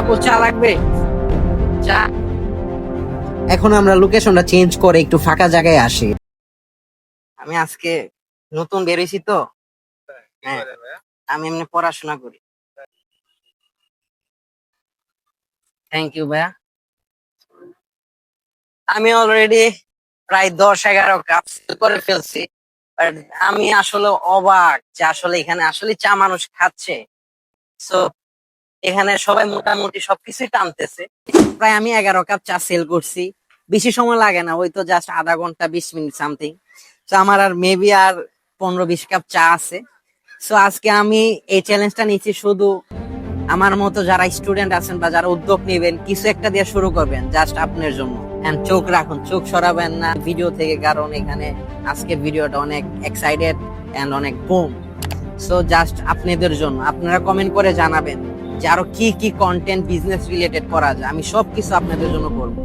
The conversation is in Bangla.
আপু চা লাগবে? চা। এখন আমরা লোকেশনটা চেঞ্জ করে একটু ফাঁকা জায়গায় আসি। আমি আজকে নতুন বেরিয়েছি তো। হ্যাঁ, আমি এমনি পড়াশোনা করি। থ্যাংক ইউ ভাইয়া। আমি অলরেডি প্রায় 10-11 কাপ করে ফেলছি। But আমি আসলে অবাক যে আসলে এখানে আসলে চা মানুষ খাচ্ছে। সো এখানে সবাই মোটামুটি সবকিছুই টানতেছে। প্রায় আমি 11 কাপ চা সেল করছি। বেশি সময় লাগে না, ওই তো জাস্ট আধা ঘন্টা 20 মিনিট সামথিং। তো আমার আর মেবি আর 15-20 কাপ চা আছে। সো আজকে আমি এই চ্যালেঞ্জটা নিচ্ছি শুধু আমার মতো যারা স্টুডেন্ট আছেন বা যারা উদ্যোগ নেবেন, কিছু একটা দিয়ে শুরু করবেন জাস্ট আপনার জন্য। এন্ড চোখ রাখুন, চোখ সরাবেন না ভিডিও থেকে, কারণ এখানে আজকের ভিডিওটা অনেক এক্সাইটেড এন্ড অনেক বুম। সো জাস্ট আপনাদের জন্য আপনারা কমেন্ট করে জানাবেন যে আরো কি কি কন্টেন্ট বিজনেস রিলেটেড করা যায়, আমি সবকিছু আপনাদের জন্য করবো।